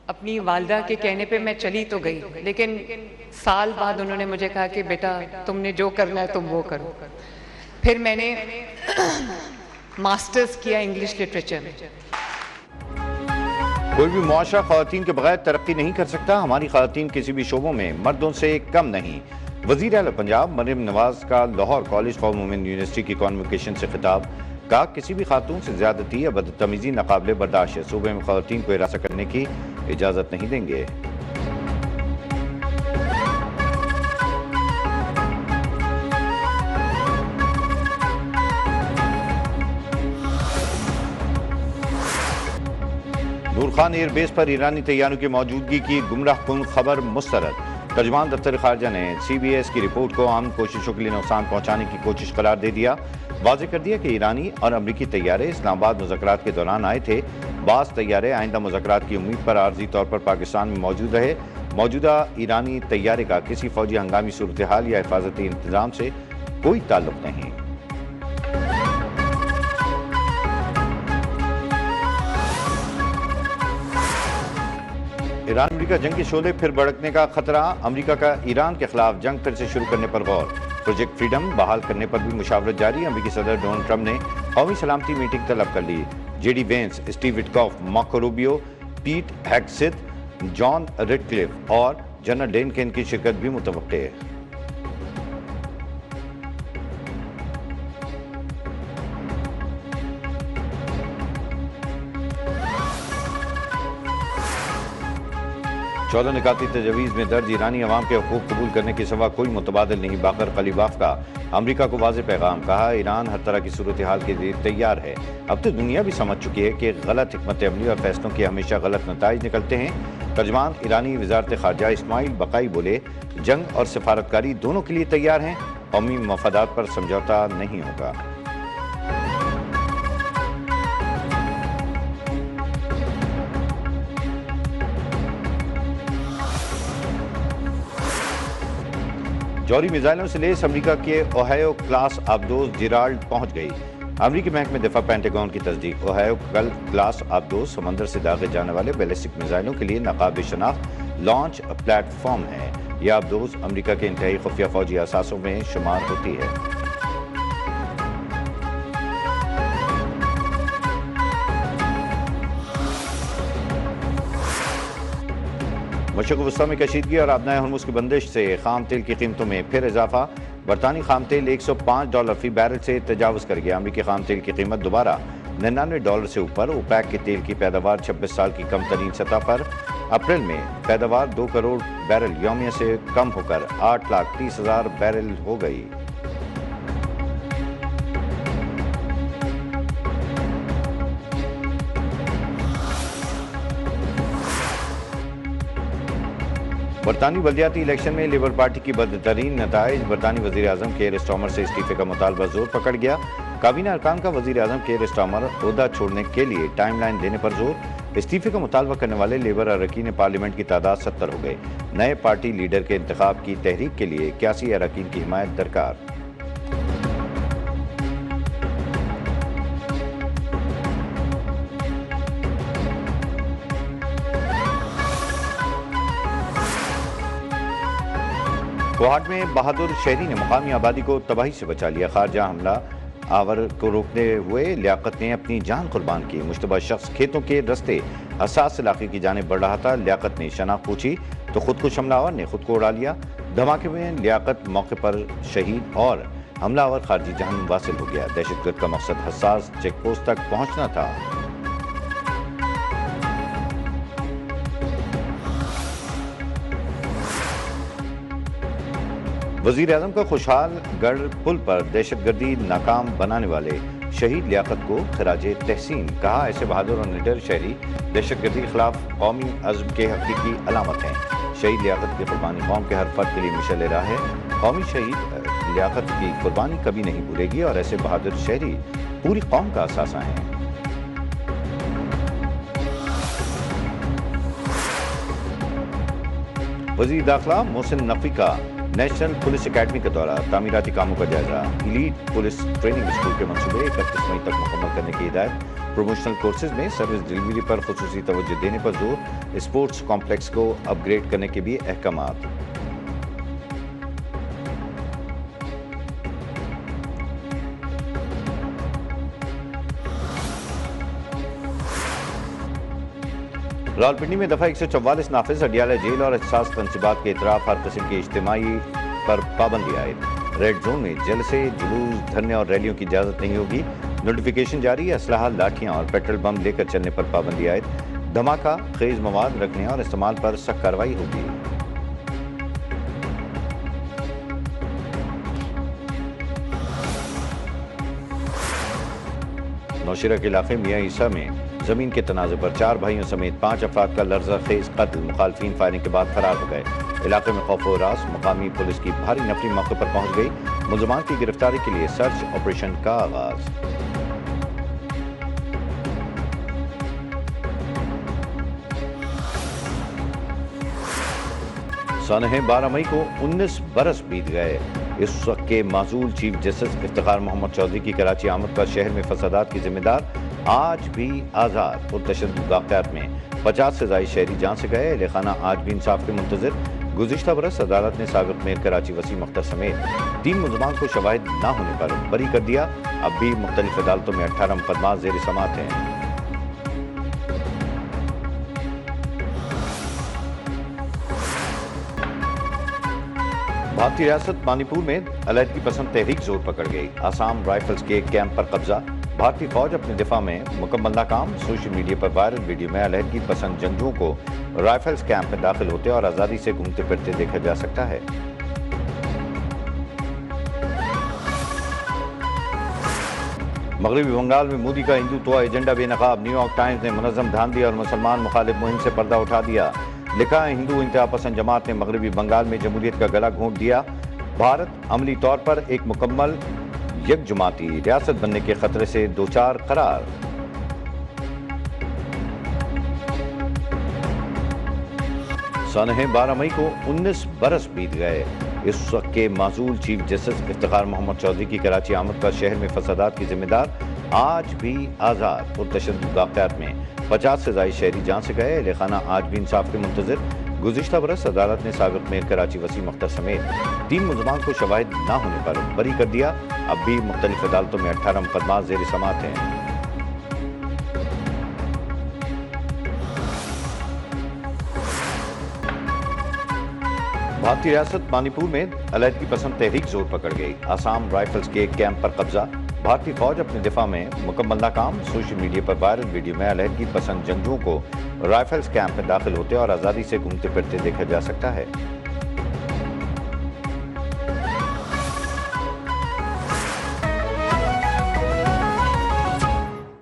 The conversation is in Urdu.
اپنی والدہ کے کہنے پہ میں چلی تو گئی، لیکن سال بعد انہوں نے مجھے کہا کہ بیٹا تم نے جو کرنا ہے تم وہ کرو۔ پھر میں نے ماسٹرز کیا انگلش لٹریچر میں۔ کوئی بھی معاشرہ خواتین کے بغیر ترقی نہیں کر سکتا۔ ہماری خواتین کسی بھی شعبوں میں مردوں سے کم نہیں۔ وزیر اعلیٰ پنجاب مریم نواز کا Lahore college for women university کی کانوکیشن سے خطاب۔ کہا کسی بھی خاتون سے زیادتی یا بدتمیزی ناقابل برداشت ہے۔ صوبے میں خواتین کو ہراساں کرنے کی اجازت نہیں دیں گے۔ نور خان ایئر بیس پر ایرانی طیاروں کی موجودگی کی گمراہ کن خبر مسترد۔ ترجمان دفتر خارجہ نے سی بی ایس کی رپورٹ کو عام کوششوں کے لیے نقصان پہنچانے کی کوشش قرار دے دیا۔ واضح کر دیا کہ ایرانی اور امریکی طیارے اسلام آباد مذاکرات کے دوران آئے تھے۔ بعض طیارے آئندہ مذاکرات کی امید پر عارضی طور پر پاکستان میں موجود رہے۔ موجودہ ایرانی طیارے کا کسی فوجی ہنگامی صورتحال یا حفاظتی انتظام سے کوئی تعلق نہیں۔ ایران امریکہ جنگ کے شعلے پھر بھڑکنے کا خطرہ۔ امریکہ کا ایران کے خلاف جنگ پھر سے شروع کرنے پر غور۔ پروجیکٹ فریڈم بحال کرنے پر بھی مشاورت جاری۔ امریکی صدر ڈونلڈ ٹرمپ نے قومی سلامتی میٹنگ طلب کر لی۔ J D Vance, Steve Witkoff, Marco Rubio, Pete Hegseth, John Ratcliffe اور جنرل ڈینکن کی شرکت بھی متوقع ہے۔ چودہ نکاتی تجاویز میں درج ایرانی عوام کے حقوق قبول کرنے کے سوا کوئی متبادل نہیں۔ باقر خلیباف کا امریکہ کو واضح پیغام۔ کہا ایران ہر طرح کی صورتحال کے لیے تیار ہے۔ اب تو دنیا بھی سمجھ چکی ہے کہ غلط حکمت عملی اور فیصلوں کے ہمیشہ غلط نتائج نکلتے ہیں۔ ترجمان ایرانی وزارت خارجہ اسماعیل بقائی بولے جنگ اور سفارتکاری دونوں کے لیے تیار ہیں۔ قومی مفادات پر سمجھوتہ نہیں ہوگا۔ جوہری میزائلوں سے لیس امریکہ کے اوہیو کلاس آبدوز جیرالڈ پہنچ گئی۔ امریکی محکمہ دفاع پینٹاگون کی تصدیق۔ اوہیو کلاس آبدوز سمندر سے داغے جانے والے بیلسٹک میزائلوں کے لیے ناقابل شناخت لانچ پلیٹ فارم ہے۔ یہ آبدوز امریکہ کے انتہائی خفیہ فوجی اثاثوں میں شمار ہوتی ہے۔ مشرق وسطیٰ میں کشیدگی اور آبنائے ہرمز کی بندش سے خام تیل کی قیمتوں میں پھر اضافہ۔ برطانوی خام تیل $105 فی بیرل سے تجاوز کر گیا۔ امریکی خام تیل کی قیمت دوبارہ $99 سے اوپر۔ اوپیک کے تیل کی پیداوار 26 سال کی کم ترین سطح پر۔ اپریل میں پیداوار 2 کروڑ بیرل یومیہ سے کم ہو کر 8,30,000 بیرل ہو گئی۔ برطانوی بلدیاتی الیکشن میں لیبر پارٹی کی بدترین نتائج۔ برطانوی وزیر اعظم کیئر اسٹارمر سے استعفے کا مطالبہ زور پکڑ گیا۔ کابینہ ارکان کا وزیر اعظم کیئر اسٹارمر عہدہ چھوڑنے کے لیے ٹائم لائن دینے پر زور۔ استعفے کا مطالبہ کرنے والے لیبر اراکین پارلیمنٹ کی تعداد 70 ہو گئے۔ نئے پارٹی لیڈر کے انتخاب کی تحریک کے لیے 81 اراکین کی حمایت درکار۔ کوہاٹ میں بہادر شہری نے مقامی آبادی کو تباہی سے بچا لیا۔ خارجہ حملہ آور کو روکتے ہوئے لیاقت نے اپنی جان قربان کی۔ مشتبہ شخص کھیتوں کے رستے حساس علاقے کی جانب بڑھ رہا تھا۔ لیاقت نے شناخت پوچھی تو خودکش حملہ آور نے خود کو اڑا لیا۔ دھماکے میں لیاقت موقع پر شہید اور حملہ آور خارجی جہنم واصل ہو گیا۔ دہشت گرد کا مقصد حساس چیک پوسٹ تک پہنچنا تھا۔ وزیر اعظم کا خوشحال گڑھ پل پر دہشت گردی ناکام بنانے والے شہید لیاقت کو خراج تحسین۔ کہا ایسے بہادر اور نڈر شہری دہشت گردی کے خلاف قومی عزم کے حقیقی علامت ہیں۔ شہید لیاقت کی قربانی قوم کے ہر فرد کے لیے مشعل راہ ہے۔ قومی شہید لیاقت کی قربانی کبھی نہیں بھولے گی اور ایسے بہادر شہری پوری قوم کا اثاثہ ہیں۔ وزیر داخلہ محسن نقوی کا نیشنل پولیس اکیڈمی کا دورہ۔ تعمیراتی کاموں کا جائزہ۔ ایلیٹ پولیس ٹریننگ اسکول کے منصوبے 31 مئی تک مکمل کرنے کی ہدایت۔ پروموشنل کورسز میں سروس ڈلیوری پر خصوصی توجہ دینے پر زور، اسپورٹس کمپلیکس کو اپ گریڈ کرنے کے بھی احکامات۔ راولپنڈی میں دفعہ 144 نافذ، اڈیالہ جیل اور احساس تنصیبات کے اطراف ہر قسم کی اجتماعی پر پابندی عائد۔ ریڈ زون میں جلسے، جلوس، دھرنے اور ریلیوں کی اجازت نہیں ہوگی۔ نوٹیفیکیشن جاری، اسلحہ، لاٹھیاں اور پیٹرول بم لے کر چلنے پر پابندی عائد۔ دھماکہ خیز مواد رکھنے اور استعمال پر سخت کارروائی ہوگی۔ نوشیرہ کے علاقے میاں عیسیٰ میں زمین کے تنازع پر 4 بھائیوں سمیت 5 افراد کا لرزہ خیز قتل، مخالفین فائرنگ کے بعد فرار ہو گئے۔ علاقے میں خوف و ہراس، مقامی پولیس کی بھاری نفری موقع پر پہنچ گئی۔ ملزمان کی گرفتاری کے لیے سرچ آپریشن کا آغاز۔ سانحہ 12 مئی کو 19 برس بیت گئے۔ اس وقت کے معزول چیف جسٹس افتخار محمد چودھری کی کراچی آمد پر شہر میں فسادات کی ذمہ دار آج بھی آزاد۔ پرتشدد واقعات میں 50 سے زائد شہری جان سے گئے۔ اہل خانہ آج بھی انصاف کے منتظر۔ گزشتہ برس عدالت نے سابق میئر کراچی وسیم اختر سمیت 3 ملزمان کو شواہد نہ ہونے پر بری کر دیا۔ اب بھی مختلف عدالتوں میں 18 مقدمات زیر سماعت ہیں۔ بھارتی ریاست منی پور میں علیحدگی پسند تحریک زور پکڑ گئی۔ آسام رائفلز کے کیمپ پر قبضہ، بھارتی فوج اپنے دفاع میں مکمل ناکام۔ سوشل میڈیا پر وائرل ویڈیو میں علیحدگی پسند جنگجوؤں کو رائفلز کیمپ میں داخل ہوتے اور آزادی سے گھومتے پھرتے دیکھا جا سکتا ہے۔ مغربی بنگال میں مودی کا ہندوتوا ایجنڈا بے نقاب۔ نیو یارک ٹائمز نے منظم دھاندلی اور مسلمان مخالف مہم سے پردہ اٹھا دیا۔ لکھا ہے ہندو انتہا پسند جماعت نے مغربی بنگال میں جمہوریت کا گلا گھونٹ دیا۔ بھارت عملی طور پر ایک مکمل یک جماعتی ریاست بننے کے خطرے سے دوچار قرار۔ سانحہ 12 مئی کو 19 برس بیت گئے۔ اس وقت کے معزول چیف جسٹس افتخار محمد چودھری کی کراچی آمد پر شہر میں فسادات کی ذمہ دار آج بھی آزاد۔ پرتشدد واقعات میں 50 سے زائد شہری جان سے گئے۔ اہل خانہ آج بھی انصاف کے منتظر۔ گزشتہ برس عدالت نے سابق میئر کراچی وسیم اختر سمیت 3 ملزمان کو شواہد نہ ہونے پر بری کر دیا۔ اب بھی مختلف عدالتوں میں 18 مقدمات زیر سماعت ہیں۔ بھارتی ریاست منی پور میں علیحدگی پسند تحریک زور پکڑ گئی۔ آسام رائفلز کے کیمپ پر قبضہ، بھارتی فوج اپنے دفاع میں مکمل ناکام۔ سوشل میڈیا پر وائرل ویڈیو میں علیحدگی پسند جنگجوؤں کو رائفلز کیمپ میں داخل ہوتے اور آزادی سے گھومتے پھرتے دیکھا جا سکتا ہے۔